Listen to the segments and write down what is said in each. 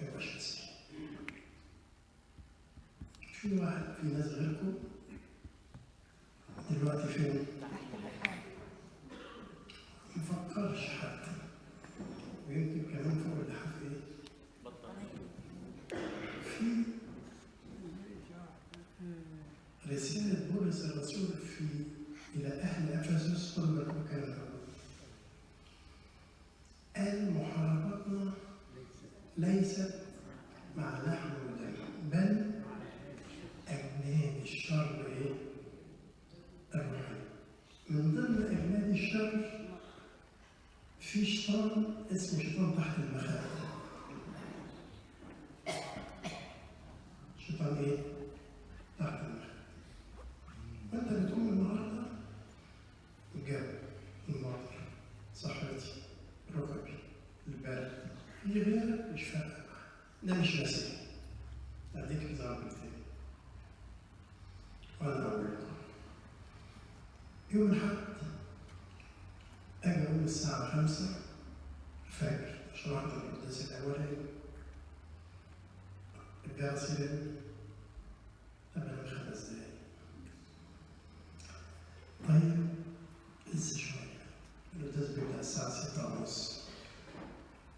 ما يبقاش مسيحي. في واحد في ناس غيركم دلوقتي فين؟ ما فكرش حتى، ويمكن كمان فوق اللحاف ايه؟ في رسالة بولس الرسول إلى أهل أفسس خذوا بالكم كلام الرب. قال محاربتنا ليست مع لحم ودم بل أجناد الشر إيه؟ الروحي. من ضمن أجناد الشر في شيطان اسمه شيطان تحت المخاوف. شيطان إيه؟ تحت المخاوف. وأنت بتقوم النهارده الجو، المطر، صحتي، ركبي، البرد، في غيرك مش فارقة. ده مش مسيحي. أديك إكزامبل تاني. وأنا أقول لكم يوم الأحد أجي أقوم الساعة 5 الفجر عشان أحضر القداس الأولاني. الجرس يرن قبل 5 دقايق. طيب لسه شوية، القداس بيبدأ الساعة 6:30.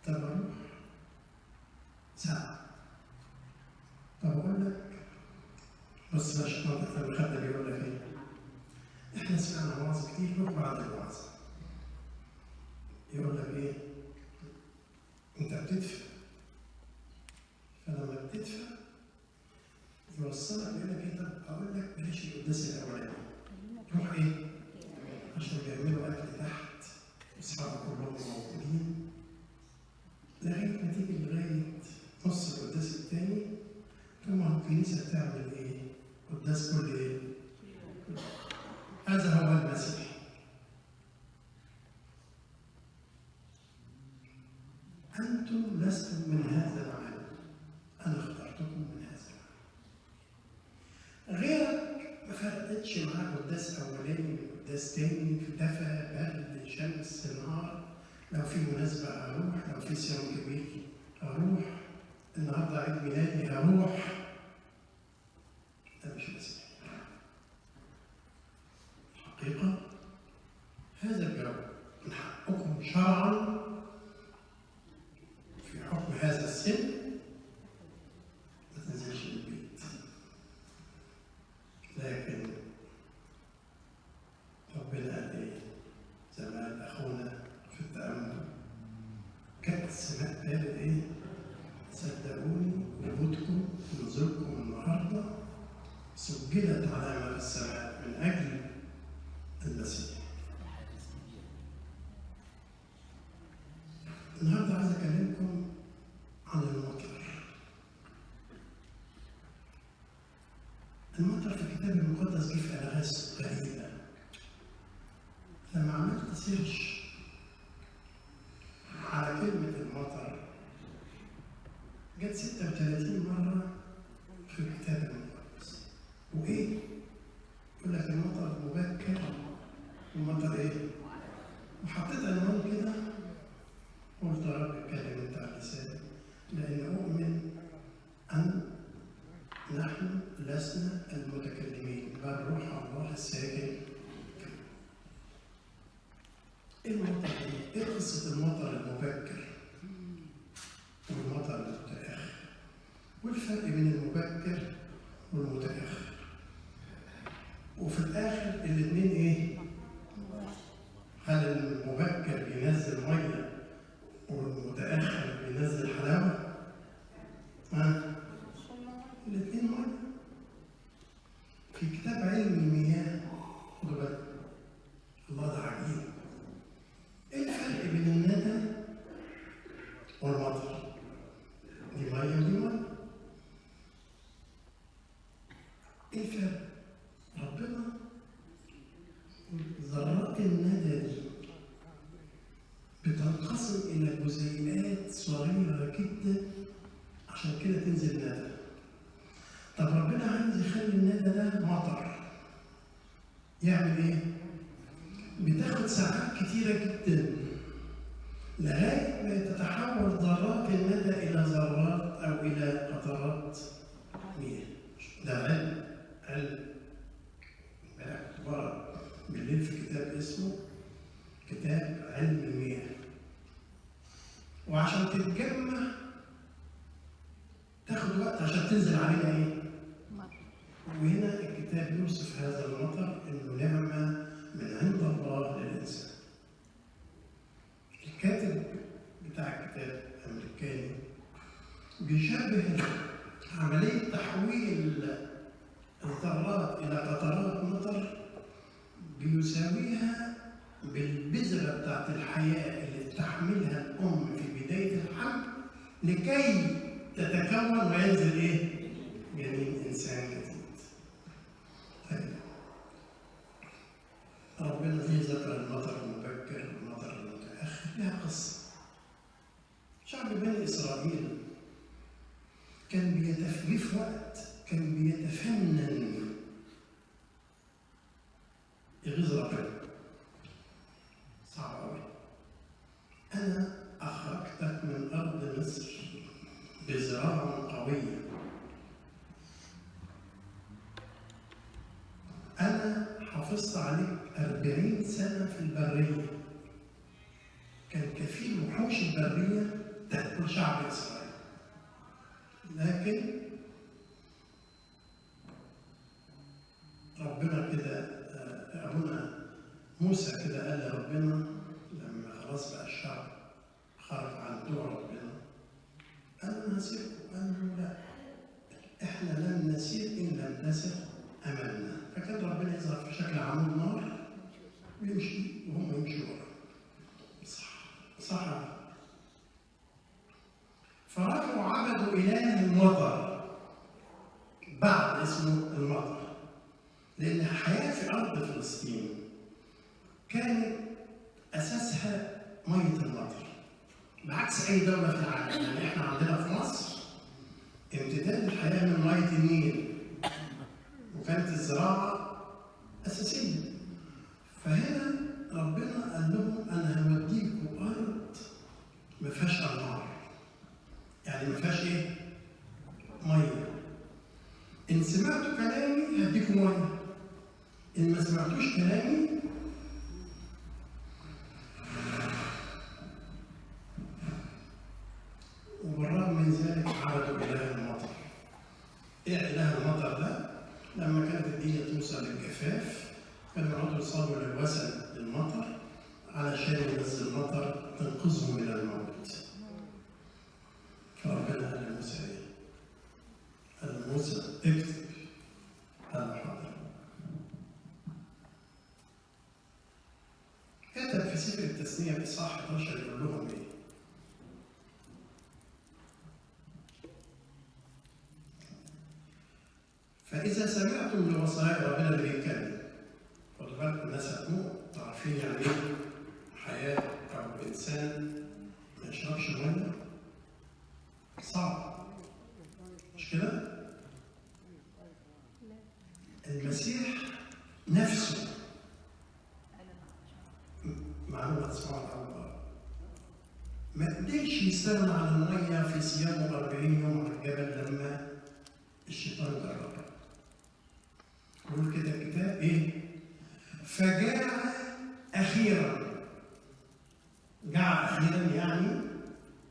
طب أروح ساعة. طب أقول لك بص يا شيخ منطقة المخدة بيقول لك إيه؟ إحنا سمعنا وعظ كتير نروح بعد الوعظ. يقول لك إيه؟ أنت بتدفع. فلما بتدفع يوصلك يقول لك إيه؟ طب أقول لك بلاش القداس الأولاني. روح إيه؟ عشان بيعملوا أكل تحت وأصحابك كلهم موجودين لغاية ما تيجي لغاية نص القداس التاني. ثم الكنيسة بتعمل إيه؟ قداس كل إيه؟ هذا هو المسيح. أنتم لستم من هذا العالم، أنا اخترتكم من هذا العالم. غيرك ما فرقتش معاه قداس أولاني من قداس تاني، في دفا برد شمس نهار، لو في مناسبة أروح، لو في صيام كبير أروح، النهارده عيد ميلادي هروح. ده مش مسيح. الحقيقة هذا الجو من حقكم شرعا في حكم هذا السن ما تنزلش من البيت. لكن ربنا قال ايه؟ زي ما قال اخونا في التأمل، كأس ماء بارد ايه؟ صدقوني وجودكم ونزولكم النهارده سجلت علامة في السماء من أجل المسيح. النهارده عايز أكلمكم عن المطر. المطر في الكتاب المقدس جه في ألغاز غريبة. لما عملت سيرش على كلمة المطر جت 36 مرة في الكتاب المقدس. وإيه؟ يقول لك المطر مبكر والمطر إيه؟ وحطيت عنوان كده، قلت يا رب اتكلم أنت على لساني، لأن أؤمن أن نحن لسنا المتكلمين بل روح الله الساكن. إيه المطر دي؟ إيه قصة المطر المبكر والمطر المتأخر؟ والفرق بين المبكر والمتأخر؟ وفي الآخر الاثنين إيه؟ هل المبكر بينزل مية والمتأخر بينزل حلاوة؟ الاثنين مية. في كتاب علم المياه خدوا بالكم، الله ده عجيب. إيه الفرق بين الندى والمطر؟ دي مية ودي مية. إيه الفرق؟ ربنا ذرات الندى دي بتنقسم إلى جزيئات صغيرة جدا عشان كده تنزل ندى. طب ربنا عايز يخلي الندى ده مطر، يعمل إيه؟ بتاخد ساعات كتيرة جدا لغاية ما تتحول ذرات الندى إلى ذرات هتاخد وقت عشان تنزل علينا ايه؟ وهنا الكتاب يوصف هذا المطر انه نعمه من عند الله للانسان. الكاتب بتاع الكتاب الامريكاني بيشبه عمليه تحويل الذرات الى قطرات مطر بيساويها بالبذره بتاعت الحياه اللي بتحملها الام في بدايه الحمل لكي تتكون وينزل ايه؟ جنين انسان جديد. ربنا فيه ذكر المطر المبكر والمطر المتاخر، لها قصه. شعب بني اسرائيل كان في وقت كان بيتفنن يغيظ ربنا. صعب قوي. انا اخرجتك من ارض مصر بزراعه قويه، انا حافظت عليك 40 سنه في البريه. كان كفيل وحوش البريه تاكل شعب اسرائيل، لكن ربنا كده ابونا موسى كده قال لربنا لما خلاص بقى الشعب خرج عن طوع ربنا، قال انا هسيبكم. قال له لا، احنا لن نسير ان لم نسر امامنا. فكان ربنا يظهر في شكل عمود نار ويمشي وهم يمشوا ورا. صح. فراحوا عبدوا اله المطر بعد اسمه المطر، لان الحياه في ارض فلسطين كانت اساسها ميه المطر، بعكس اي دوله في العالم. يعني احنا عندنا في مصر امتداد الحياه من ميه النيل، وكانت الزراعه اساسيه. فهنا ربنا قال لهم انا هوديكم ارض ما فيهاش انهار، يعني ما فيهاش ايه؟ ميه. ان سمعتوا كلامي هديكم ميه، ان ما سمعتوش كلامي وبالرغم من ذلك عبدوا اله المطر. ايه اله المطر ده؟ لما كانت الدنيا توصل للجفاف كانوا يقعدوا يصلوا للوثن للمطر علشان ينزل مطر تنقذهم من الموت. فربنا قال لموسى ايه؟ قال لموسى اكتب. قال حاضر. كتب في سفر التثنية بإصحاح 11 يقول لهم ايه؟ فإذا سمعتم لوصايا ربنا اللي بيتكلم، خدوا بالكم الناس هتموت، عارفين يعني ايه حياة أو إنسان ما يشربش مية؟ صعب، مش كده؟ المسيح نفسه معلومة تسمعوا عنها، ما قدرش يستغنى عن المية في صيامه 40 يوم على الجبل لما الشيطان جربه. يقول كده الكتاب ايه؟ فجاع اخيرا. جاع اخيرا يعني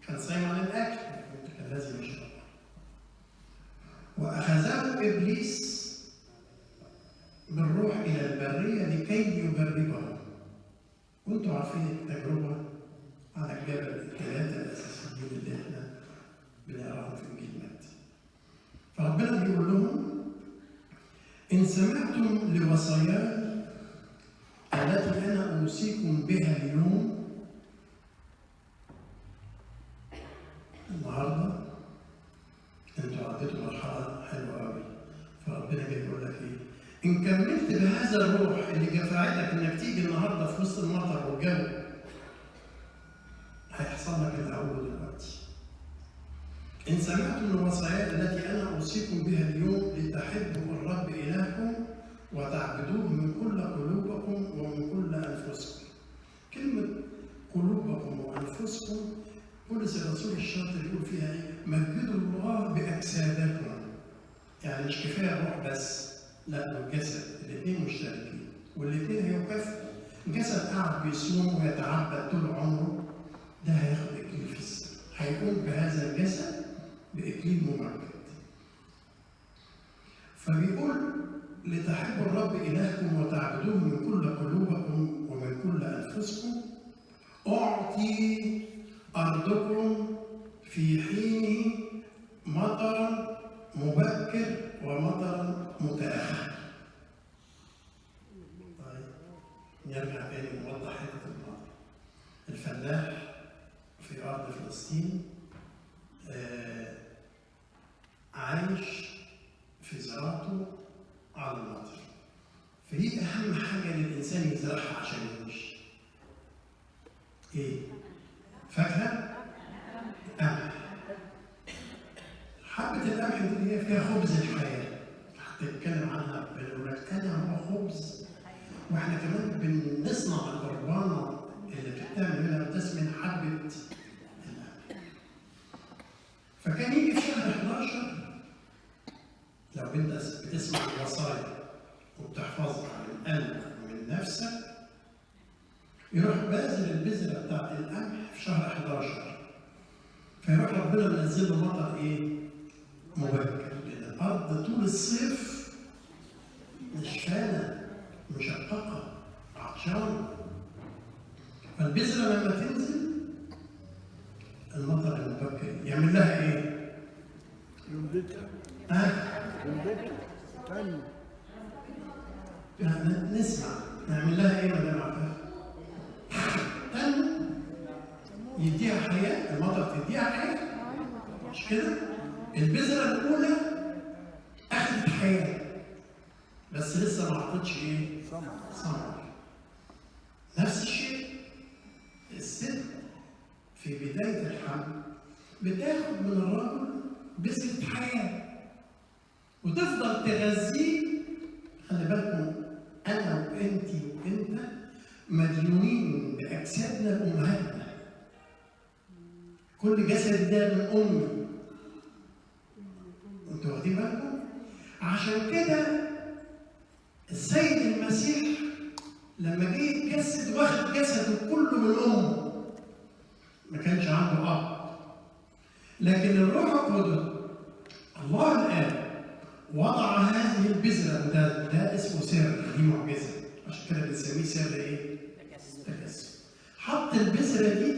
كان صايم عن الاكل، كان لازم يشرب. واخذه ابليس بالروح الى البريه لكي يجربه. وانتم عارفين التجربه على الجبل الثلاثه الاساسيين اللي احنا بنقراهم في انجيل متى. فربنا بيقول لهم إن سمعتم لوصاياي التي أنا أوصيكم بها اليوم، النهارده أنتوا عديتوا مرحلة حلوة أوي. فربنا جاي يقول لك إيه؟ إن كملت بهذا الروح اللي دفعتك إنك تيجي النهارده في وسط المطر والجو، هيحصل لك اللي هقوله دلوقتي. إن سمعتم الوصايا التي أنا أوصيكم بها اليوم لتحبوا الرب إلهكم وتعبدوه من كل قلوبكم ومن كل أنفسكم. كلمة قلوبكم وأنفسكم بولس الرسول الشاطر يقول فيها إيه؟ مجدوا الله بأجسادكم. يعني مش كفاية الروح بس، لا والجسد، الاثنين مشتركين والاثنين هيكافئوا. الجسد قاعد بيصوم ويتعبد طول عمره، ده هياخد إكليل في السماء، هيقوم بهذا الجسد بإكليل ممجد. فبيقول لتحبوا الرب إلهكم وتعبدوه من كل قلوبكم ومن كل أنفسكم، أعطي أرضكم في حين مطرا مبكر ومطرا متأخر. طيب نرجع تاني نوضح حتة المطر. الفلاح في أرض فلسطين عايش في زراعته على المطر. فدي أهم حاجة للإنسان يزرعها عشان يعيش. إيه؟ فاكهة؟ قمح. حبة القمح دي اللي هي فيها خبز الحياة. هتتكلم عنها بنقول لك أنا هو خبز. وإحنا كمان بنصنع القربانة اللي بتعمل منها بتسمن من حبة القمح. فكان يجي في شهر 11 لو انت بتسمع الوصايا وبتحفظها من قلبك ومن نفسك، يروح بازل البذره بتاعت القمح في شهر 11. فيروح ربنا منزل له مطر ايه؟ مبكر، لان الارض طول الصيف نشفانه مشققه عطشانه. فالبذره لما تنزل المطر المبكر يعمل لها ايه؟ ينبتها. نسمع نعمل لها ايه مدام عفاف؟ تنمو، يديها حياه، المطر تديها حياه. مش كده؟ البذره الاولى اخذت حياه بس لسه ما اعطتش ايه؟ ثمر. نفس الشيء الست في بدايه الحمل بتاخد من الرجل بذره حياه وتفضل تغذيه. خلي بالكم انا وانت وانت مديونين باجسادنا لامهاتنا. كل جسد ده من امي. انتوا واخدين بالكم؟ عشان كده السيد المسيح لما جه يتجسد واخد جسده كله من امه. ما كانش عنده اب. لكن الروح القدس الله الآب وضع هذه البذرة، وده اسمه سر، دي معجزة، عشان كده بنسميه سر ايه؟ تجسد. حط البذرة دي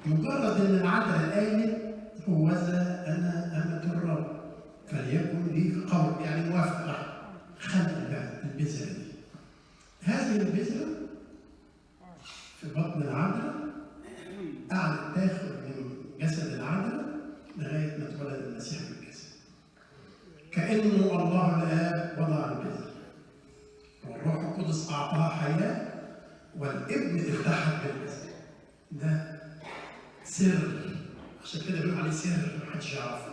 مجرد ان العذراء قالت هوذا انا أمة الرب فليكن لي قول، يعني موافقة، خلق بقى البذرة دي. هذه البذرة في بطن العذراء قعدت تاخد من جسد العذراء لغاية ما اتولد المسيح بالجسد. كأنه الله الآب وضع البذرة والروح القدس أعطاها حياة والابن اتحد بالجسد. ده سر، عشان كده بنقول عليه سر محدش يعرفه.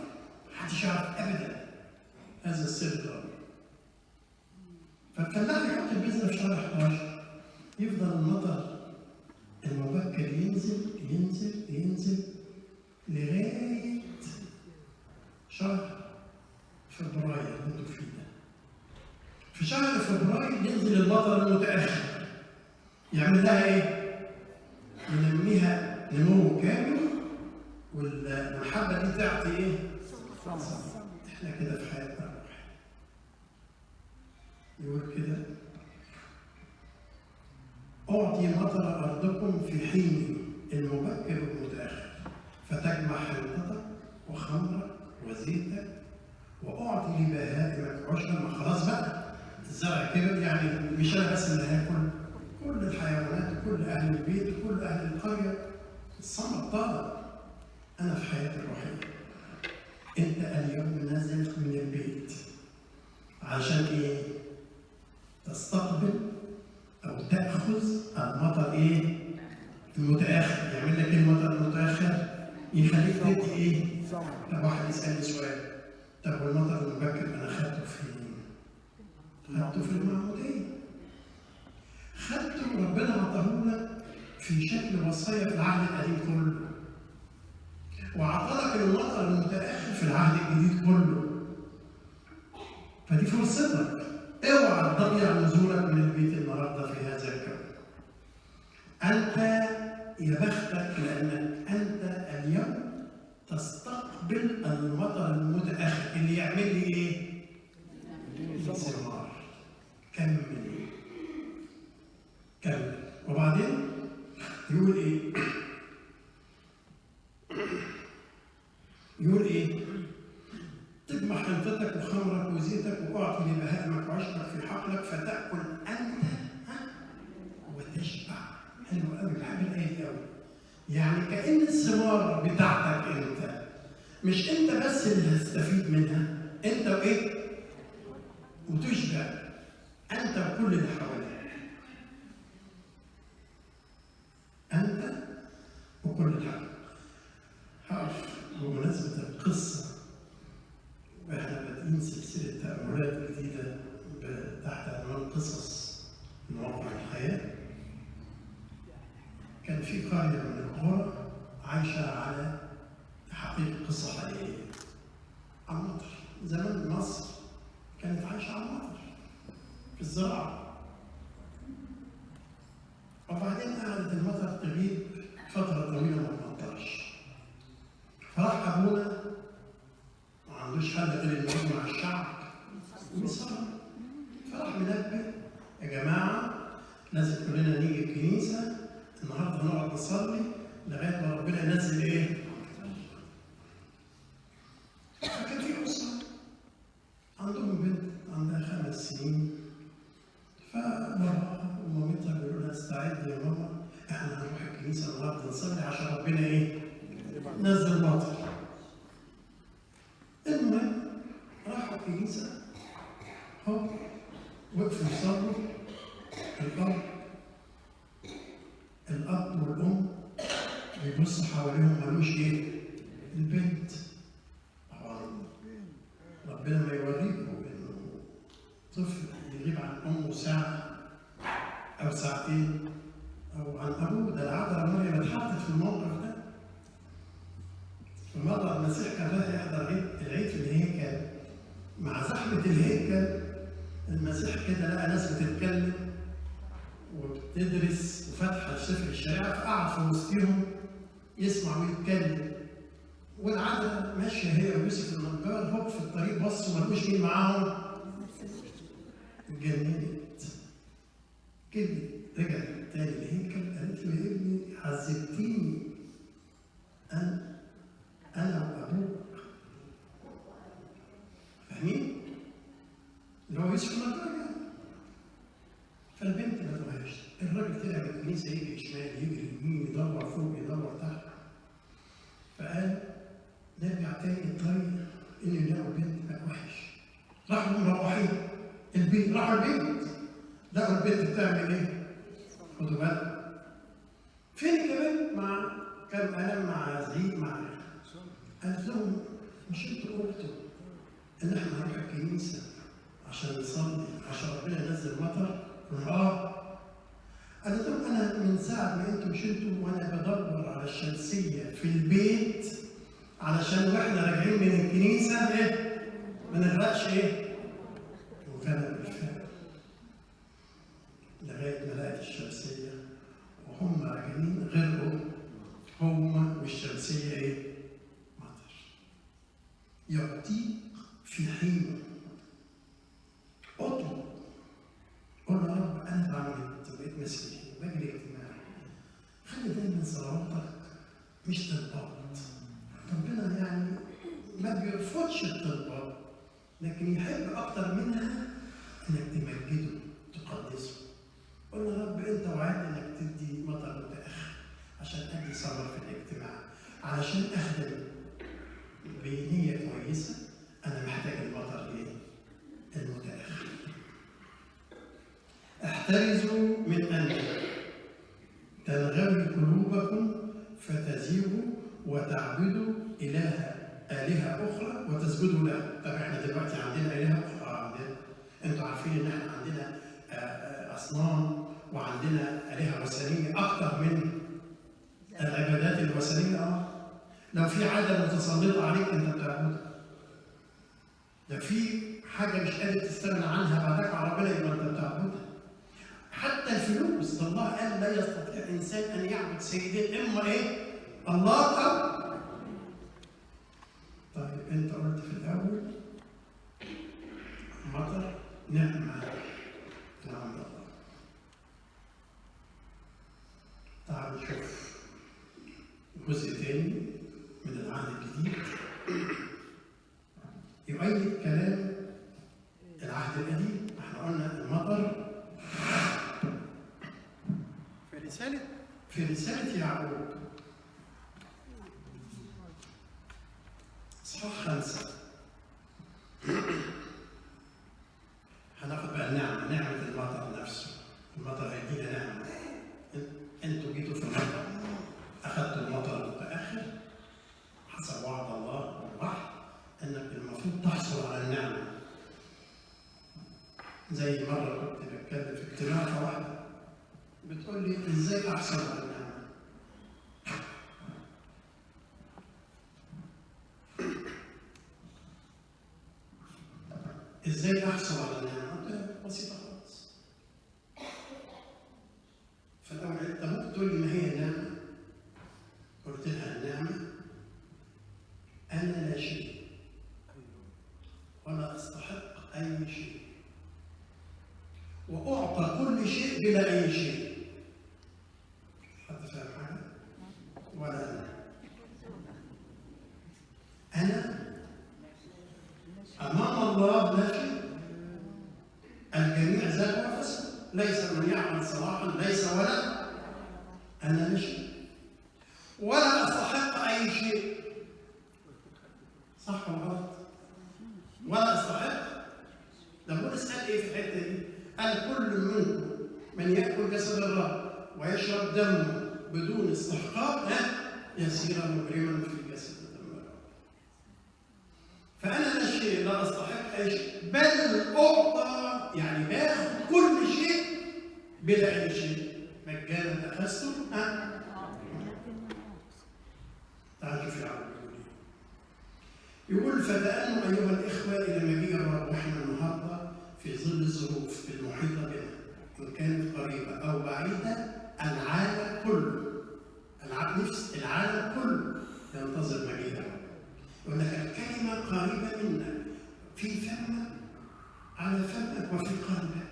محدش يعرف أبدا هذا السر ده. فالفلاح يحط البذرة في شهر 11 يفضل المطر المبكر ينزل ينزل ينزل لغاية شهر فبراير اللي انتوا فيه ده. في شهر فبراير ينزل المطر المتأخر يعمل لها ايه؟ ينميها نمو كامل والمحبة دي تعطي ايه؟ احنا كده في حياتنا الروحية. يقول كده أعطي مطر أرضكم في حين المبكر والمتأخر فتجمع حنطتك وخمرك وزيتك وأعطي لبهائمك عشرا. ما خلاص بقى الزرع كبر، يعني مش أنا بس اللي هاكل، كل الحيوانات وكل أهل البيت وكل أهل القرية. الثمر طالب. أنا في حياتي الروحية أنت اليوم نزلت من البيت عشان إيه؟ تستقبل أو تأخذ المطر إيه؟ المتأخر. يعمل لك المطر المتأخر يخليك تدي إيه؟ طب واحد يسألني سؤال، طب والمطر المبكر أنا خدته فين؟ خدته في المعمودية. خدته ربنا عطاه لك في شكل وصايا في العهد القديم كله. وعطى لك المطر المتأخر في العهد الجديد كله. فدي فرصتك. اوعى تضيع نزولك من البيت النهارده في هذا الكون. انت يا بختك لانك انت اليوم تستقبل المطر المتاخر اللي يعمل لي ايه؟ ثمار. كمل. وبعدين يقول ايه؟ تجمع حنطتك وخمرك وزيتك واعطي لبهائمك وعشبك في حقلك فتاكل انت وتشبع. حلو قوي، بحب الايه دي قوي. يعني كأن الثمار بتاعتك انت، مش انت بس اللي هتستفيد منها، انت وايه؟ وتشبع انت وكل اللي حواليك. انت وكل اللي حواليك. هقف بمناسبة القصة، واحنا بادئين سلسلة تأملات جديدة تحت عنوان قصص من واقع الحياة. كان في قرية من القرى عايشة على حقيقة قصة حقيقية على المطر. زمان مصر كانت عايشة على المطر في الزراعة، وبعدين قعدت المطر تغيب فترة طويلة ما تمطرش. فراح أبونا ما عندوش حل غير إنه يجمع الشعب ويصلي. فراح منبه: يا جماعة لازم كلنا نيجي الكنيسة النهارده، هنقعد نصلي لغاية ما ربنا ينزل إيه؟ فكان في أسرة عندهم بنت عندها 5 سنين، فباباها ومامتها بيقولوا لها: استعدي يا ماما، احنا هنروح الكنيسة النهارده نصلي عشان ربنا إيه؟ نزل مطر. المهم راحوا الكنيسة، هوب وقفوا يصلوا. الأب والأم بيبصوا حواليهم، مالوش إيه؟ البنت. طبعا ربنا ما يوريكم إنه طفل يغيب عن أمه ساعة أو ساعتين أو عن أبوه. ده العذراء مريم اتحطت في الموقف ده. فمرة المسيح كان رايح يحضر العيد في الهيكل. مع زحمة الهيكل المسيح كده لقى ناس بتتكلم وبتدرس وفاتحة سفر الشريعة، فقعد في وسطهم يسمع ويتكلم. والعذراء ماشية هي ويوسف النجار، هوب في الطريق بصوا ما لقوش مين معاهم؟ اتجننت. كده رجعت تاني الهيكل، قالت له: يا ابني عذبتيني أنا وأبوك. فاهمين؟ اللي هو يوسف النجار يعني. فالبنت ما تبهاش. الراجل طلع من الكنيسة يجري شمال يجري يمين يدور فوق يدور تحت. فقال: نرجع تاني الطريق إنه يلاقوا بنت بقى وحش. راحوا مروحين البيت، راحوا البيت لقوا البنت بتعمل إيه؟ خدوا بالكم. فين كمان مع كم قلم مع زعيق مع قالت لهم: مش انتوا قلتوا إن احنا هنروح الكنيسة عشان نصلي عشان ربنا ينزل مطر؟ قالت لهم: أنا من ساعة ما أنتم شلتوا وأنا بدور على الشمسية في البيت علشان وإحنا راجعين من الكنيسة إيه؟ ما نغرقش إيه؟ وكان بالفعل لغاية ما لقت الشمسية وهم راجعين غرقوا هم والشمسية إيه؟ مطر. يعطيك في حين اطلب. قول يا رب: أنا اتعمدت وبقيت مسيحي وباجي الاجتماع. خلي دايما صلواتك مش طلبات. ربنا يعني ما بيرفضش الطلبات، لكن يحب أكتر منها إنك تمجده تقدسه. قول يا رب: أنت وعدت إنك تدي مطر متأخر عشان أجي صلاة في الاجتماع، علشان أخدم بنية كويسة. أنا محتاج المطر إيه؟ المتأخر. احترزوا من أن تنغوي قلوبكم فتزيغوا وتعبدوا آلهة أخرى وتسجدوا لها. طب احنا دلوقتي عندنا آلهة أخرى عندنا. انتوا عارفين إن احنا عندنا أصنام وعندنا آلهة وثنية أكثر من العبادات الوثنية. لو في عادة متسلطة عليك أنت بتعبدها. لو في حاجة مش قادر تستغنى عنها بعدك على ربنا يبقى أنت بتعبدها. حتى الفلوس، الله قال: لا يستطيع إنسان أن يعبد سيدين، إما إيه؟ الله أو. طيب أنت قلت في الأول مطر يؤيد كلام العهد القديم. احنا قلنا المطر في رسالة يعقوب اصحاح 5 هناخد بقى نعمة المطر نفسه. المطر هيجينا نعمة. انتوا جيتوا في المطر، اخذتوا المطر المتأخر حسب وعد الله والوحي انك المفروض تحصل على النعمة. زي مرة كنت بتكلم في اجتماع فواحدة بتقول لي ازاي احصل على النعمة؟ ازاي احصل على النعمة؟ قلت لها بسيطة خالص. فالاول انت ممكن تقول لي ما هي النعمة؟ قلت لها النعمة انا لا شيء ولا استحق اي شيء، واعطى كل شيء بلا اي شيء. حد فاهم حاجة؟ ولا انا أمام الله لا شيء. الجميع زاد وفسد، ليس من يعمل صلاحا ليس ولا أنا لا شيء ولا أستحق أي شيء. صح ولا غلط؟ ولا أستحق. ده بولس قال إيه في الحتة دي؟ قال كل منكم من يأكل جسد الرب ويشرب دمه بدون استحقاق يصير مجرما في جسد الرب. فأنا لا شيء لا أستحق أي شيء، بل أعطى، يعني باخد كل شيء بلا أي شيء مجانا أخذته. تعالوا شوف يعقوب يقول فتأنوا أيها الإخوة إلى مجيء الرب. وإحنا النهارده في ظل الظروف المحيطة بنا إن كانت قريبة أو بعيدة، العالم كله نفس العالم كله ينتظر مجيء الرب. يقول لك الكلمة قريبة منك، في فمك على فمك وفي قلبك.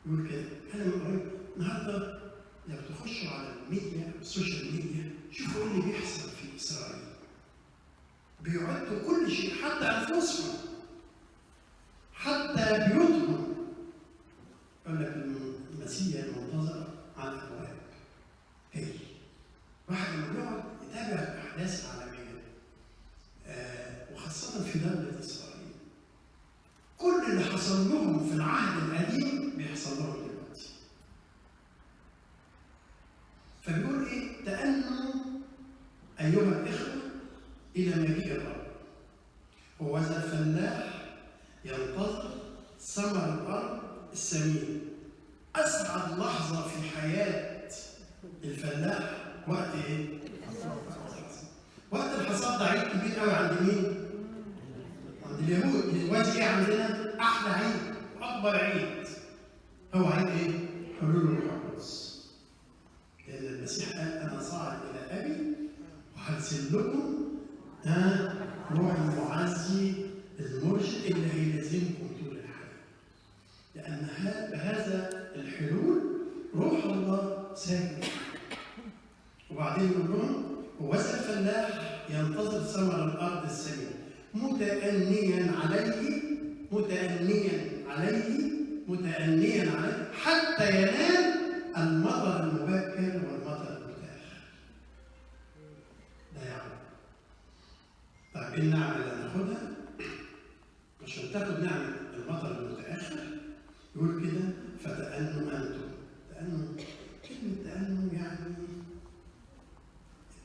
يقول كده كلمة قريبة. النهارده لو تخشوا على الميديا والسوشيال ميديا شوفوا ايه اللي بيحصل في إسرائيل. بيعدوا كل شيء، حتى أنفسهم، حتى بيوتهم. يقول لك المسيح المنتظر على الأبواب. هي واحد لما يقعد يتابع الأحداث العالمية وخاصة في دولة إسرائيل، كل اللي حصل لهم في العهد القديم بيحصل لهم دلوقتي. فبيقول إيه؟ تأنوا أيها الإخوة إلى مجيء الرب. هو ذا الفلاح ينتظر ثمر الأرض السمين. أسعد لحظة في حياة الفلاح وقت إيه؟ وقت الحصاد. ده عيد كبير قوي عند مين؟ عند اليهود. دلوقتي ايه عندنا؟ احلى عيد واكبر عيد هو عيد ايه؟ حلول الروح القدس. لان المسيح قال انا صاعد الى ابي وهرسل لكم روح المعزي المرشد اللي هيلازمكم طول الحياه. لان بهذا الحلول روح الله ساكن. وبعدين يقول لهم وذا الفلاح ينتظر ثمر الارض السمين متأنيا عليه حتى ينال المطر المبكر والمطر المتأخر. ده يعني طيب ايه النعمة اللي هناخدها؟ عشان تاخد نعمة المطر المتأخر يقول كده فتأنوا أنتم. تأنوا، كلمة تأنوا يعني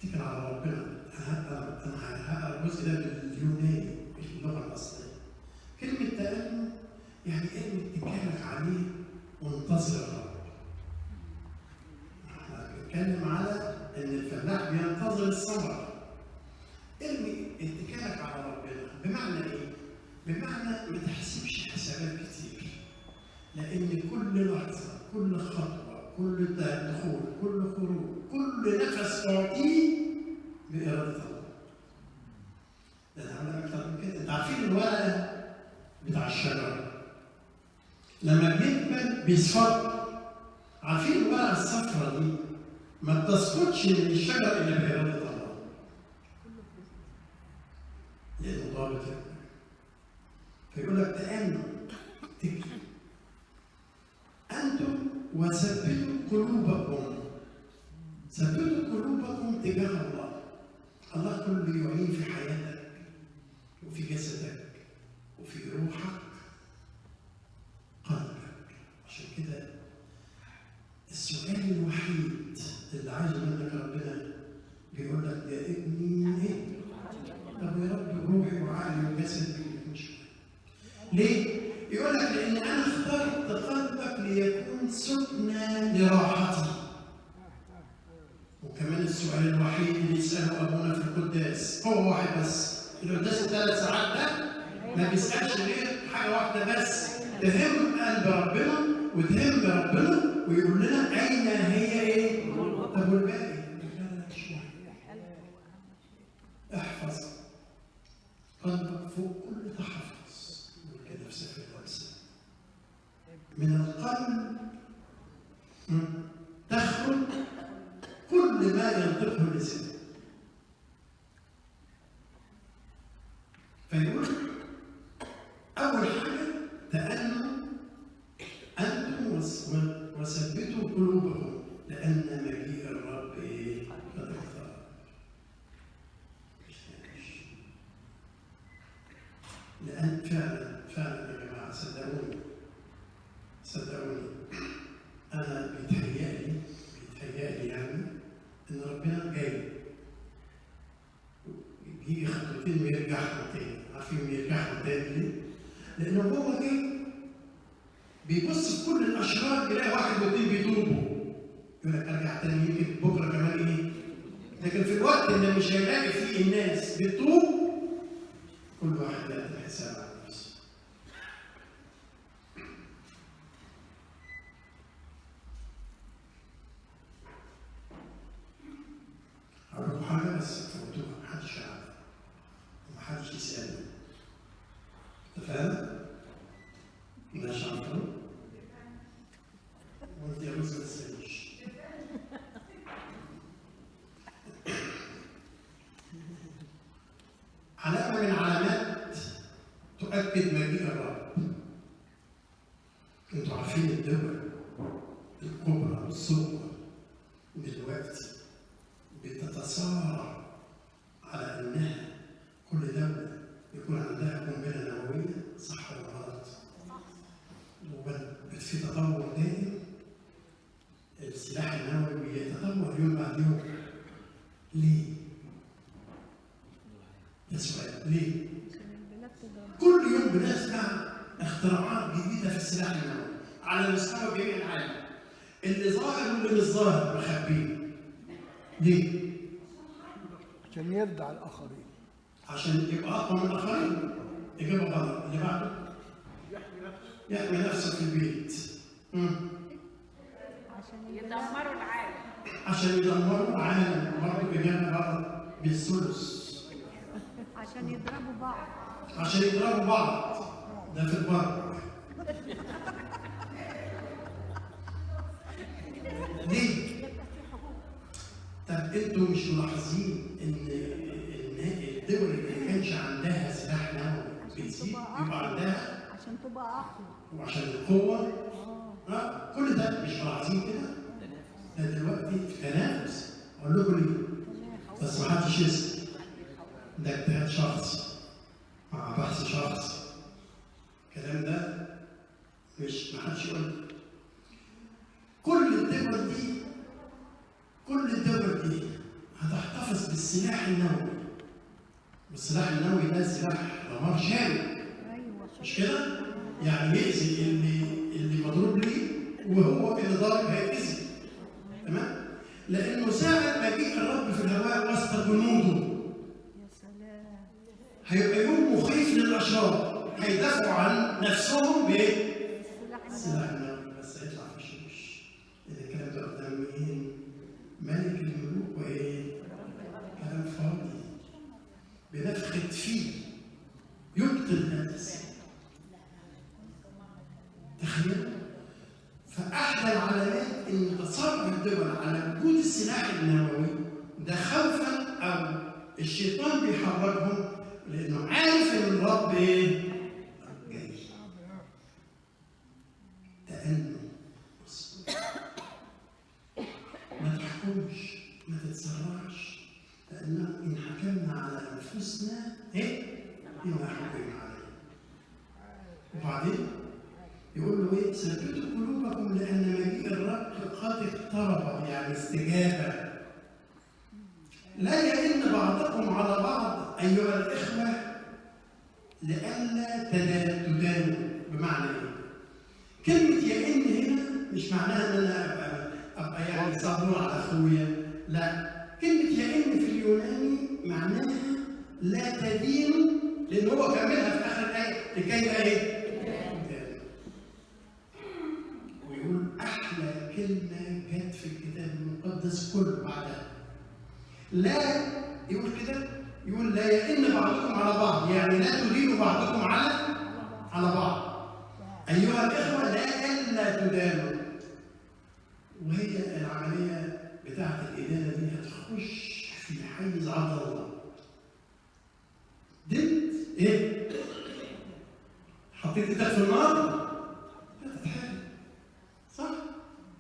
اتكل على ربنا. أنا هقرا الجزء ده باليوناني مش باللغة الأصلية. كلمة تأنوا يعني ارمي اتكالك عليه وانتظر الرب. احنا بنتكلم على إن الفلاح بينتظر الثمر. ارمي اتكالك على ربنا. بمعنى إيه؟ بمعنى ما تحسبش حسابات كتير. لأن كل لحظة، كل خطوة، كل دخول، كل خروج، كل نفس تعطيه بإرادة الله. ده أنا هقول لك أكتر من كده. أنتوا عارفين الورقة بتاع الشجرة لما بيكبر بيصفر. عارفين الورقة الصفراء دي ما بتسقطش من الشجرة إلا بإرادة الله. لأنه ضابط فيقول لك تأمنوا تكفي أنتم وثبتوا قلوبكم. ثبتوا قلوبكم تجاه الله. الله كله يعين في حياتك وفي جسدك وفي روحك قلبك. عشان كده السؤال الوحيد اللي عايزه منك ربنا بيقول لك يا ابني ايه؟ طب يا رب روحي وعقلي وجسدي مش ليه؟ يقول لك لأن أنا اخترت قلبك ليكون سكنى لراحتي. وكمان السؤال الوحيد اللي يسأله أبونا في القداس هو واحد بس. القداس ال3 ساعات ده ما بيسألش غير حاجة واحدة بس تهم قلب ربنا وتهم ربنا ويقول لنا أين هي إيه؟ طب والباقي؟ لا شوية. احفظ قلبك فوق كل تحفظ. كده في سفر الأمثال. من القلب تخرج كل ما ينطقه اللسان. فيقول أول حاجة تأنوا أنتم وثبتوا قلوبكم لأن مجيء الرب إيه؟ قد اقترب. لأن فعلا يا جماعة صدقوني أنا بيتهيألي يعني إن ربنا جاي بيجي خطوتين ويرجع خطوتين. عارفين بيرجع تاني ليه؟ لأنه هو جاي بيبص في كل الأشرار يلاقي واحد واثنين بيتوبوا. يقول لك أرجع تاني يمكن بكرة كمان إيه؟ لكن في الوقت اللي مش هيلاقي فيه الناس بتتوب كل واحد يأتي الحساب عن نفسه. هقول لكم حاجة بس تفوتوها محدش يعرف ومحدش يسألني. اتفقنا؟ ماشي على طول؟ وانت يا رز ما تسألنيش. علامة من علامات تؤكد مجيء الرب. انتوا عارفين الدول الكبرى والصغرى دلوقتي بتتصارع على انها كل دولة يكون عندها قنبلة نووية. صح ولا غلط؟ وفي تطور دائم. السلاح النووي بيتطور يوم بعد يوم. ليه؟ ده سؤال. ليه؟ كل يوم بنسمع اختراعات جديدة في السلاح النووي على مستوى جميع العالم. اللي ظاهر واللي مش ظاهر مخبيه. ليه؟ عشان يردع الآخرين. عشان يبقى أقوى من الآخرين. إجابة غلط. اللي بعده يحمي نفسه في البيت. عشان يدمروا العالم. عشان يدمروا العالم. برضه إجابة غلط بالثلث. عشان يضربوا بعض. عشان يضربوا بعض. ده في البر. ليه؟ طب انتوا مش ملاحظين ان الدول اللي ما كانش عندها سلاح نووي بتزيد يبقى عندها عشان تبقى اقوى وعشان القوه؟ كل ده مش ملاحظين كده؟ ده دلوقتي في تنافس. اقول لكم ليه؟ بس ما حدش يسال. ده اجتهاد شخصي مع بحث شخصي. الكلام ده مش ما حدش يقول. كل الدول دي هتحتفظ بالسلاح النووي. والسلاح النووي ده سلاح دمار شامل. مش كده؟ يعني يأذي اللي مضروب ليه وهو اللي ضارب هيأذي. تمام؟ لأنه ساعة مجيء الرب في الهواء وسط جنوده. يا سلام. هيبقى يوم مخيف للأشرار. هيدافعوا عن نفسهم بإيه؟ السلاح النووي. بس هيطلع في الشوش. الكلام ده قدام مين؟ ملك الملوك وإيه؟ كلام فاضي. بنفخة فيه يقتل هذا السلاح. تخيلوا؟ فأحلى العلامات إن تصرف الدول على وجود السلاح النووي ده خوفا أو الشيطان بيحركهم لأنه عارف إن الرب إيه؟ بما حكم عليه. وبعدين يقول له ايه؟ ثبتوا قلوبكم لان مجيء الرب قد اقترب، يعني استجابه. لا يئن بعضكم على بعض ايها الاخوه لئلا تدانوا. بمعنى ايه؟ كلمه يئن هنا مش معناها ان انا ابقى يعني صبور على اخويا، لا، كلمه يئن في اليوناني معناها لا تدينوا، لان هو كملها في اخر الايه لكي لا ايه؟ ويقول احلى كلمه جت في الكتاب المقدس كله بعدها. لا يقول كده، يقول لا يئن بعضكم على بعض، يعني لا تدينوا بعضكم على بعض. ايها الاخوه لا تدانوا. وهي العمليه بتاعت الادانه دي هتخش في حيز عبد الله. دنت ايه؟ حطيت ايدك في النار هتتحرق، صح؟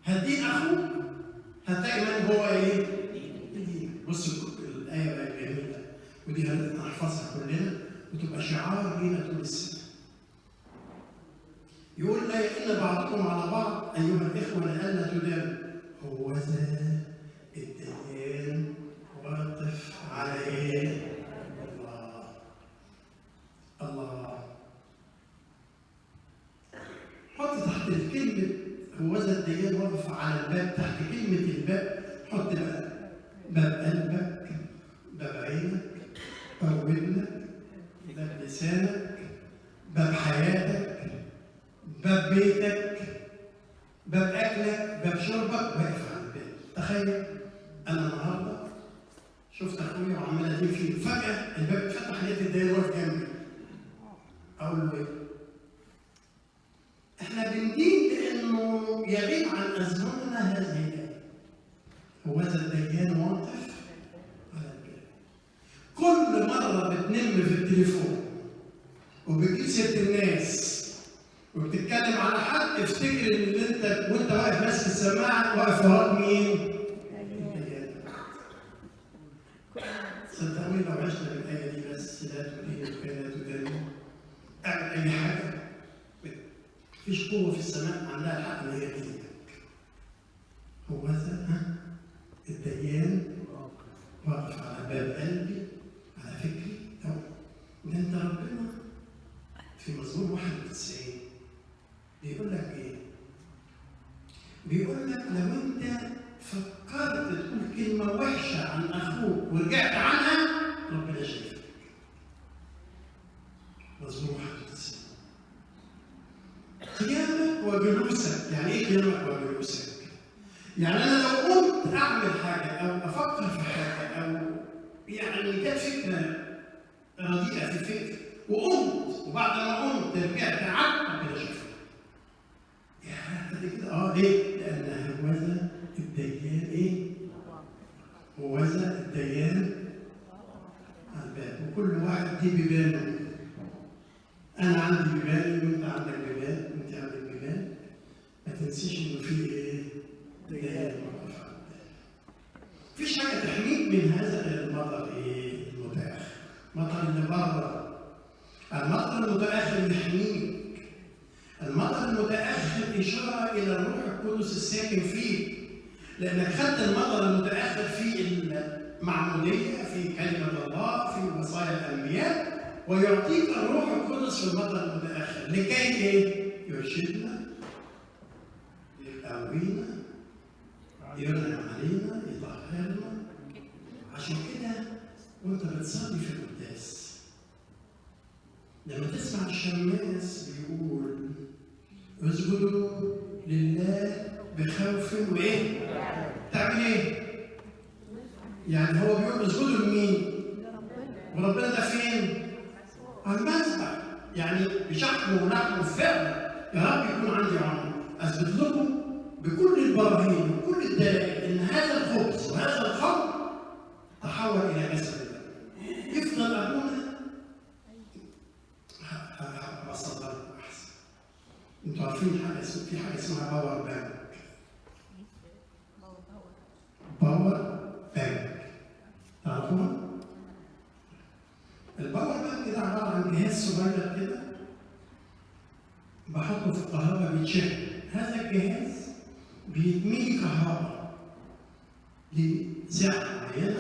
هتدين اخوك هتلاقي من هو ايه؟ يدين. بص الايه بقى جميله، ودي هنحفظها كلنا وتبقى شعار لينا طول السنه. يقول لا يئن بعضكم على بعض ايها الاخوه لئلا تدانوا. هو ذا الديان واقف على ايه؟ الله. حط تحت الكلمة هو ذا الديان واقف على الباب، تحت كلمة الباب حط بقى باب قلبك، باب عينك، باب ودنك، باب لسانك، باب حياتك، باب بيتك، باب أكلك، باب شربك، واقف على الباب. تخيل أنا النهارده شفت أخويا وعمال أدين فيه، فجأة الباب اتفتح لقيت الديان واقف جنبي. أقول له إيه؟ إحنا بندين لأنه يغيب عن أزمننا هذه الآية. هو ذا الديان واقف على الباب. كل مرة بتنم في التليفون وبتجيب سيرة الناس وبتتكلم على حد، افتكر إن أنت وأنت واقف ماسك السماعة واقف وراك مين؟ صدقوني لو عشنا بالآية دي بس، لا تدين ولا تدانوا، اعمل أي حاجة، مفيش قوة في السماء عندها الحق إن هي تدينك. هو ذا الديان واقف على باب قلبي، على فكري. ده أنت ربنا في مزمور 91 بيقول لك إيه؟ بيقول لك لو أنت فكرت تقول كلمة وحشة عن أخوك ورجعت عنها ربنا شايفك. مزمور 91. قيامك وجلوسك، يعني إيه قيامك وجلوسك؟ يعني أنا لو قمت أعمل حاجة أو أفكر في حاجة أو يعني جت فكرة رديئة في فكرة وقمت، وبعد ما قمت رجعت عنها ربنا شايفك. يا كده ليه؟ لأن هوذا الديان إيه؟ هوذا الديان على الباب، وكل واحد دي بيبانه. أنا عندي بيبان وأنت عندك بيبان وأنت عندك بيبان. ما تنسيش إنه في إيه؟ ديان واقف على الباب. مفيش حاجة تحميك من هذا المطر إيه؟ المتأخر. المطر اللي بره. المطر المتأخر يحميك. المطر المتأخر إشارة إلى الروح القدس الساكن فيك، لأنك خدت المطر المتأخر في المعمودية، في كلمة الله، في وصايا الأنبياء، ويعطيك الروح القدس في المطر المتأخر لكي إيه؟ يرشدنا، يقوينا، يرحم علينا، يطهرنا. عشان كده وأنت بتصلي في القداس لما تسمع الشماس بيقول اسجدوا لله بخوف وايه؟ تعمل ايه؟ يعني هو بيقول اسجدوا لمين؟ وربنا ده فين؟ على المذبح. يعني بشحمه ولحمه فعلا. يا رب يكون عندي عمر اثبت لكم بكل البراهين وكل الدلائل ان هذا الخبز وهذا الخمر تحول الى جسد الله. يفضل ابونا هبسطها لكم احسن. انتوا عارفين في حاجه اسمها باور بانك. باور بانك تعرفوها؟ الباور بانك ده عباره عن بحطه في الكهرباء بيتشحن. هذا الجهاز بيتملي كهرباء لساعة معينة،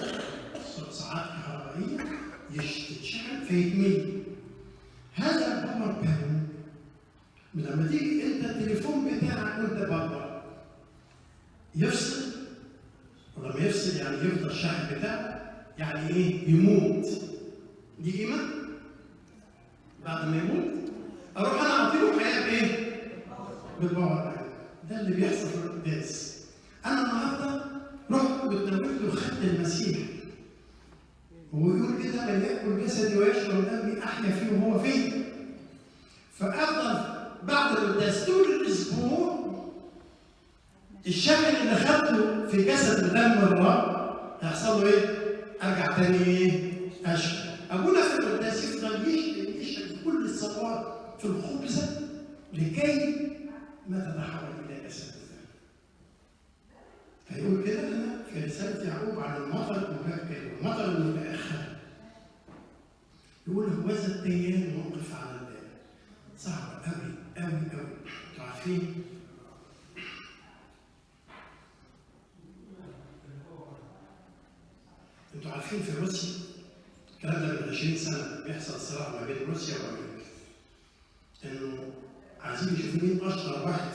ساعات كهربائية تتشحن فيتملي. هذا الباور بانك لما تيجي انت التليفون بتاعك وانت بره يفصل، ولما يفصل يعني يفضل الشحن بتاعه، يعني ايه؟ يموت. دي قيمة بعد ما يموت اروح انا اعطيله حياه بايه؟ بالباور بانك. ده اللي بيحصل في القداس. انا النهارده رحت واتناولت وخدت المسيح، ويقول كده: من ياكل جسدي ويشرب دمي احيا فيه وهو فيه. فافضل بعد القداس طول الاسبوع الشحن اللي خدته في جسد ودم الرب هيحصل له ايه؟ ارجع تاني ايه؟ اشحن. ابونا في القداس يفضل يشحن كل الصلوات في الخبزه لكي ما تتحول الى جسد الدم. فيقول كده هنا في رساله يعقوب عن المطر المبكر والمطر المتاخر، يقول: هوذا الديان موقف على الباب. صعب قوي قوي قوي. انتوا عارفين في روسيا الكلام ده من 20 سنه بيحصل صراع ما بين روسيا وامريكا، انه عايزين يشوفوا مين اشطر واحد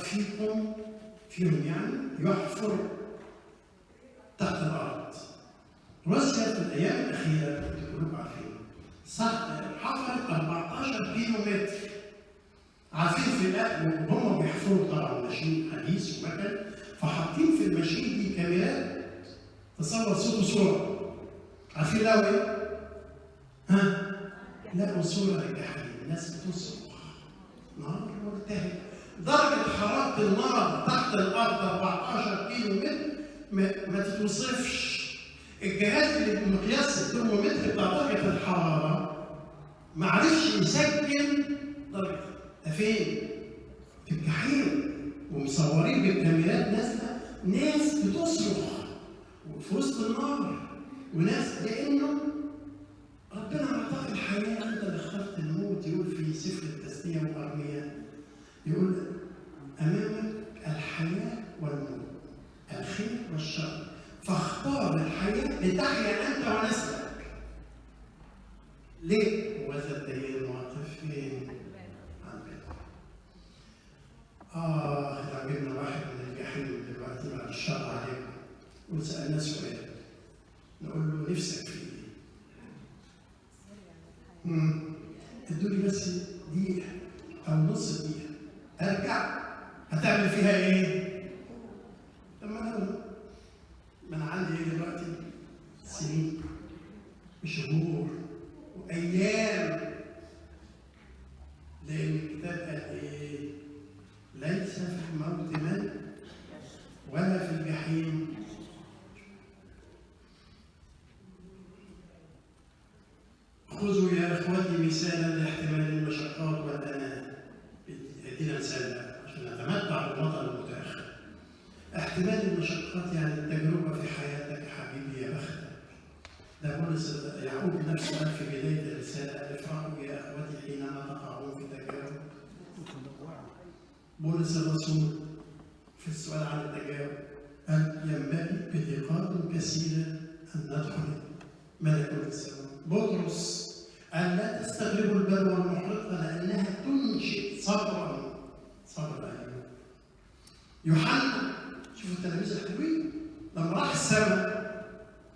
فيهم يعني يحفر تحت الارض. روسيا في الايام الاخيره انتوا كلكم عارفين حفرت 14 كيلو متر. عارفين في وهم بيحفروا طبعا ماشين حديث ومكن، فحاطين في الماشين دي كاميرات تصور صوت وصوره. عارفين لقوا ايه؟ لقوا صوره للجحيم، الناس بتصرخ، نار مرتهبه. درجه حراره النار تحت الارض 14 كيلو متر ما تتوصفش. الجهاز اللي بمقياس الترمومتر بتاع درجه الحراره ما عرفش يسجل درجه. ده فين؟ في الجحيم، ومصورين بالكاميرات ناس بتصرخ وفي وسط النار، وناس لانه ربنا اعطاك الحياه، انت اللي اخترت الموت. يقول في سفر التثنيه وارميا، يقول: امامك الحياه والموت، الخير والشر، فاختار الحياه لتحيا انت ونسلك. ليه؟ وذا الديان واقف فين؟ عن بيتك. لو جبنا واحد من الجحيم دلوقتي بعد الشر عليكم وسالناه سؤال، نقول له: نفسك في ايه؟ ادوني بس دقيقه او نص دقيقه ارجع، هتعمل فيها ايه؟ لما انا عندي ايه دلوقتي؟ سنين وشهور وايام. لان الكتاب قال ايه؟ ليس في الموت من ولا في الجحيم. خذوا يا اخوتي مثالا لاحتمال المشقات والانات. ادينا مثال عشان نتمتع بالوطن المتاخر. احتمال المشقات يعني التجربه في حياتك يا حبيبي، يا بختك. ده بولس يعقوب نفسه قال في بدايه الرساله: افرحوا يا اخوتي حينما تقعون في تجارب. بولس الرسول في السؤال عن التجارب قال: ينبغي بضيقات كثيره ان ندخل ملكوت السماء. بطرس قال: لا تستغربوا البلوى المحرقه لانها تنشئ صبرا. ايوه. يوحنا، شوفوا التلاميذ الحلوين، لما راح السماء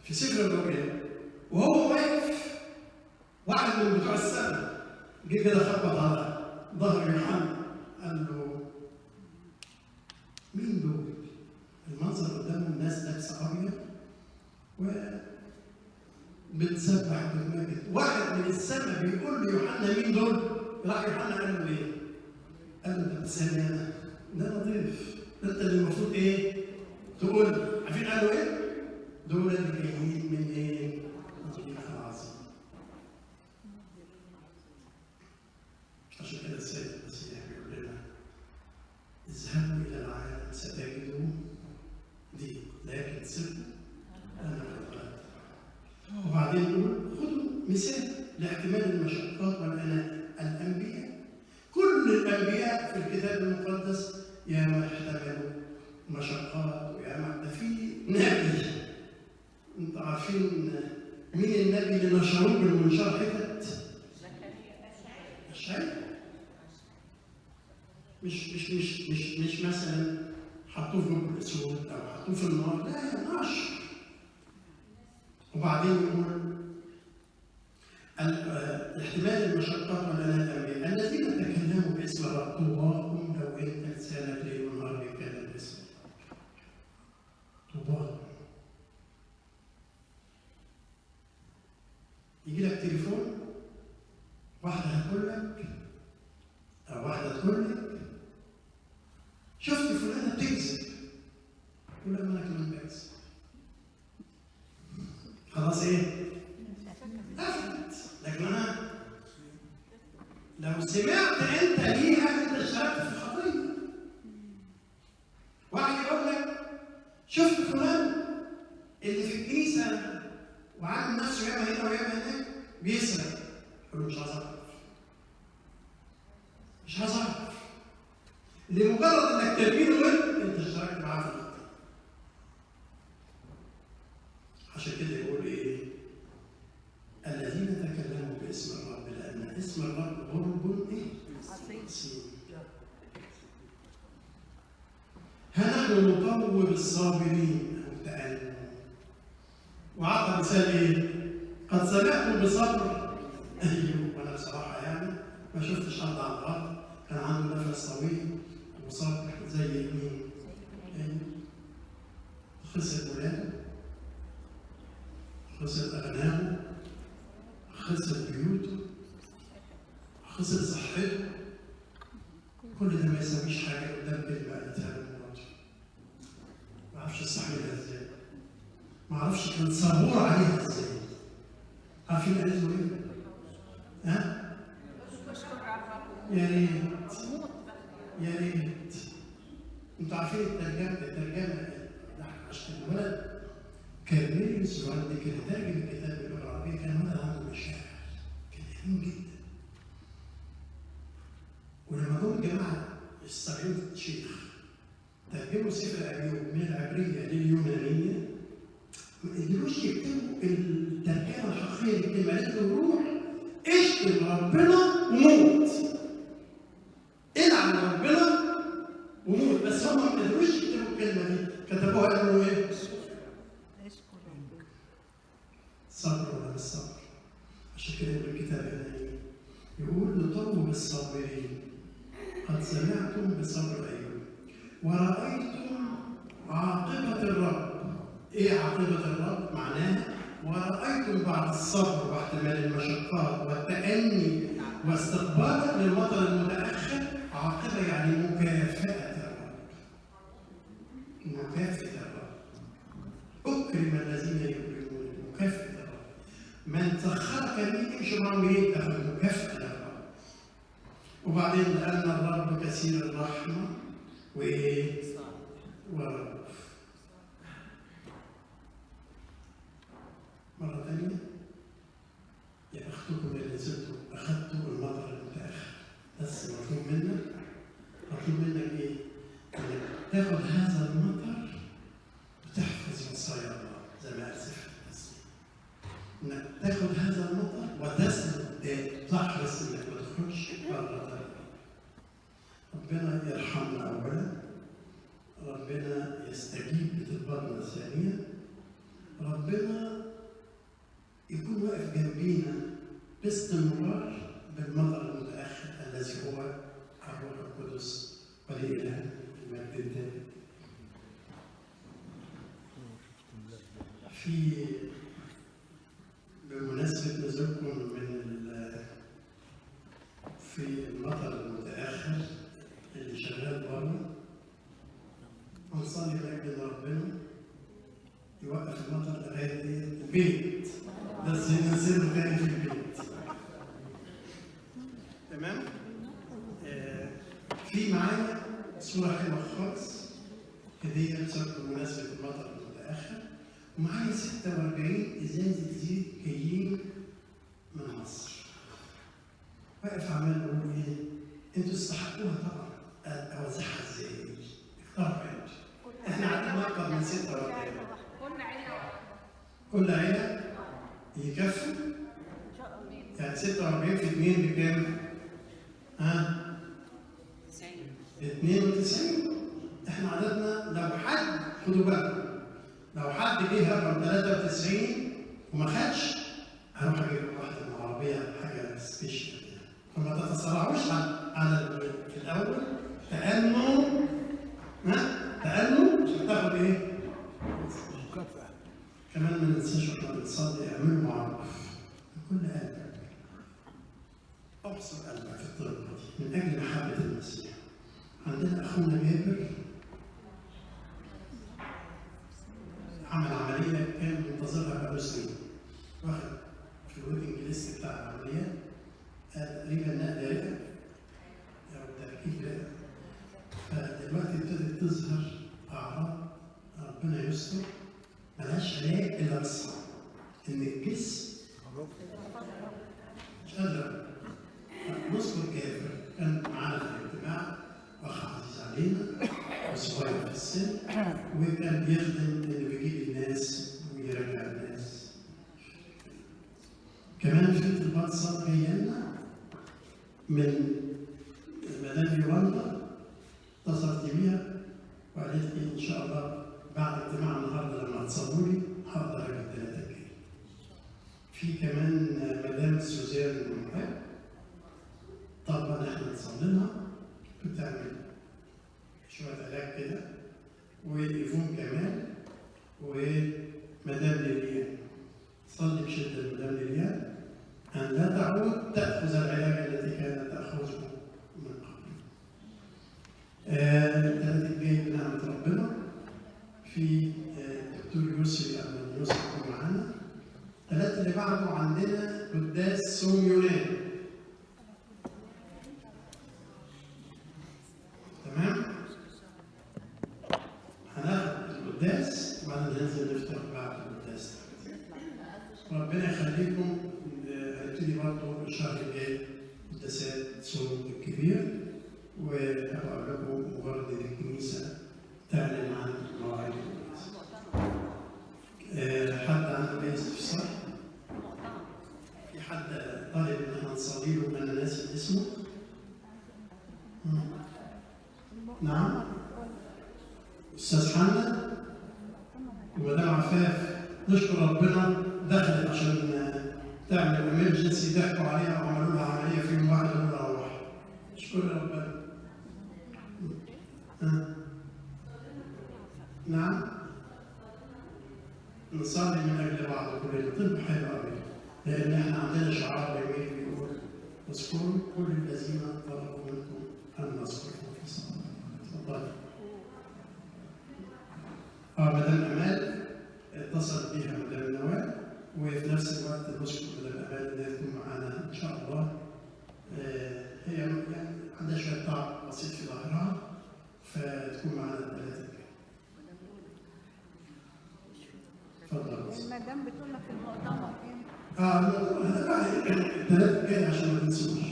في سفر الرؤيا وهو واقف، واحد من بتوع السماء جه كده خبط على ظهر يوحنا قال له: مين دول؟ المنظر قدامهم ناس لابسه ابيض بتسبح وبتمجد. واحد من السماء بيقول ليوحنا: مين دول؟ راح يوحنا قال له ايه؟ قال له: انت بتسالني انا؟ ده لطيف، ده انت اللي المفروض ايه؟ تقول. عارفين قالوا ايه؟ دول اللي جايين من ايه؟ من طريق العظيم. عشان كده السيد المسيح بيقول لنا: اذهبوا الى العالم ستجدوا دي، لكن سروا انا قد. وبعدين يقول: خذوا مثال لاحتمال المشقات والانات. الانبياء، كل الانبياء في الكتاب ياما احتملوا مشقات وياما. ده في نبي، انتوا عارفين مين النبي اللي نشروه بالمنشار حتت؟ اشعياء. مش مثلا حطوه في جبل الاسود او حطوه في النار، لا، نشر. وبعدين يقول احتمال المشقات والعناء الانبياء الذين تكلموا باسم الرب طوباهم لو انت لسانك ليل ونهار بيتكلم باسم طوباهم. يجي لك تليفون، واحده هتقول لك او واحده تقول لك شفت فلانه بتكذب، تقول لك ما انا كمان بكذب. خلاص ايه؟ قفلت. لكن انا لو سمعت انت ليها انت اشتركت في الخطيه. واحد يقول لك شفت فلان اللي في الكنيسه وعامل نفسه ياما هنا وياما هناك بيسرق، يقول له مش هزعل، مش هزعل. لمجرد انك ترميله انت اشتركت معاه في الخطيه. عشان كده يقول ايه؟ الذين تكلموا باسم الرب، لان اسم الرب غرب ايه؟ عظيم. ها نحن نطوب الصابرين المتألمين. وعطى مثال ايه؟ قد سمعتم بصبر ايوب. وانا بصراحه يعني ما شفتش حد على الارض كان عنده نفس طويل وصبر زي مين؟ خسر ولاده، خسر أغنامه، خسر بيوته، خسر صحته. كل ده ما يسويش حاجة قدام كلمة قالتها له مراته. ما اعرفش استحملها ازاي. ما اعرفش كان صبور عليها ازاي. عارفين قالت له ايه؟ ها؟ يا ريت، يا ريت. انتوا عارفين الترجمة عشان الولد كيرنيليوس الوالد كان ترجم الكتاب باللغه العربيه، كان ولد عنده مشاعر، كان حليم جدا. ولما جم الجماعه السبعين شيخ ترجموا سفر ايوب من العبريه لليونانيه، ما قدروش يكتبوا الترجمه الحقيقيه للكلمه. قالت له روح اشتم ربنا وموت، العن ربنا وموت. بس هم ما قدروش يكتبوا الكلمه دي، كتبوها قالوا ايه؟ صبر ولا الصبر. عشان كده يقول الكتاب هنا ايه؟ يقول نطوب الصابرين قد سمعتم بصبر ايوب ورأيتم عاقبة الرب. ايه عاقبة الرب؟ معناها ورأيتم بعد الصبر واحتمال المشقات والتأني واستقبالك للوطن المتأخر عاقبة، يعني مكافأة الرب. مكافأة الرب. أكرم الذين يكرمون، مكافأة الرب. من سخرك ليه تمشي معهم ايه؟ تاخد مكافأة للرب. وبعدين لأن الرب كثير الرحمة وايه؟ ورؤوف. مرة ثانية، يا بختكم اللي زلتوا أخذتوا المطر المتأخر. بس مطلوب منك ايه؟ انك تاخد هذا المطر وتحفظ وصايا الله زي ما قال سفر التسليم. انك تاخد هذا المطر وتسلك، تحرص انك ما تخرجش بره طريق. ربنا يرحمنا اولا، ربنا يستجيب لطلباتنا ثانيا، ربنا يكون واقف جنبينا باستمرار بالمطر المتاخر الذي هو الروح القدس ولإله المجد الدائم. في بمناسبة نزولكم في المطر المتأخر اللي شغال بره، هنصلي لأجل ربنا يوقف المطر لغاية البيت، بس ننزله تاني في البيت. تمام؟ في معايا صورة حلوة خالص هدية بمناسبة المطر المتأخر، ومعايا 46 إزازة زيت جايين من مصر. واقف عمال بقول إيه؟ أنتوا تستحقوها طبعًا، اوزعها ازاي؟ اختاروا انتوا. احنا عندنا اكثر من 46. كل عيلة واحدة. كل عيله يكفوا؟ يعني 46 في 2 بكام؟ ها؟ 92. احنا عددنا لو حد، خدوا بالكم، لو حد جه رقم 93 وما خدش هروح اجيب واحده من العربيه حاجه سبيشال يعني. فما تتسرعوش على في الاول تأنوا، تأنوا عشان تاخد ايه؟ مكافأة. كمان ما ننساش واحنا بنصلي اعملوا معروف بكل قلبك. ابصر قلبك في الطلبه دي من اجل محبه المسيح. عندنا اخونا جابر عمل عمليه كان منتظرها بقاله سنين، واخد في الويتنج ليست بتاع العمليات تقريبا نقل رئه او تركيب رئه. فدلوقتي ابتدت تظهر اعراض ربنا يستر ملهاش علاج الا بالصبر. ان الجسم مش قادر. نذكر جابر كان معانا في الاجتماع، اخ عزيز علينا وصغير في السن، وكان بيخدم اللي بيجيب الناس ويرجع الناس. كمان في طلبات صار جايلنا من مدام يولندا، اتصلت بيها وقالت لي ان شاء الله بعد اجتماع النهارده لما تصلوا لي هقدر اجي الثلاثه الجاي. في كمان مدام سوزان المحب طبعا احنا نصلي لها، بتعمل شويه علاج كده، وايفون كمان، ومدام ليليان. صلي بشده المدام ليليان ان لا تعود تاخذ العلاج التي كانت تاخذه من قبل. الثلاث الجاي بنعمه ربنا في الدكتور يوسف أمن يوسف يكون معانا. الثلاث اللي بعده عندنا قداس صوم يونان. تمام؟ هناخد القداس وبعدين ننزل نفتح بعد القداس. ربنا يخليكم. هنبتدي برضه الشهر الجاي قداسات صوم الكبير، وهبقى لكم مجرد الكنيسه تعلن عن مواعيد القداس. حد عنده اي استفسار؟ في حد طالب ان احنا نصلي له وانا ناسي اسمه؟ نعم؟ استاذ حنا ومدام عفاف نشكر ربنا دخلت عشان تعمل امرجنسي، ضحكوا عليها وعملوا لها عمليه في يوم واحد ولا روح. اشكر ربنا. نعم؟ نصلي من اجل بعض كلنا. طب حلو قوي، لان احنا عندنا شعار جميل بيقول اذكروا كل الذين طلبوا منكم ان نذكرهم في صلاه. اتفضلي. مدام امال اتصلت بيها مدام نوال، وفي نفس الوقت نشكر مدام امال انها تكون معانا ان شاء الله. هي يعني عندها شويه تعب بسيط في ظهرها، فتكون معانا الثلاثه الجاي. اتفضل. المدام بتقول لك المؤتمر الثلاثه الجاي عشان ما تنسوش.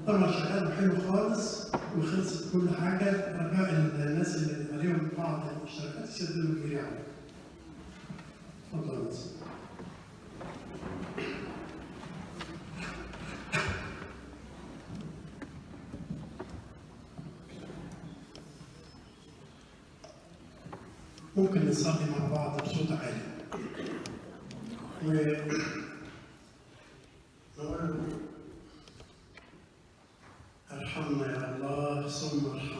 طبعا شغال حلو خالص وخلصت كل حاجه. رجاء الناس اللي عليهم بعض الاشتراكات يسددوا الجري عليهم. اتفضل. ممكن نصلي مع بعض بصوت عالي ونقول ارحمنا يا الله ثم ارحمنا.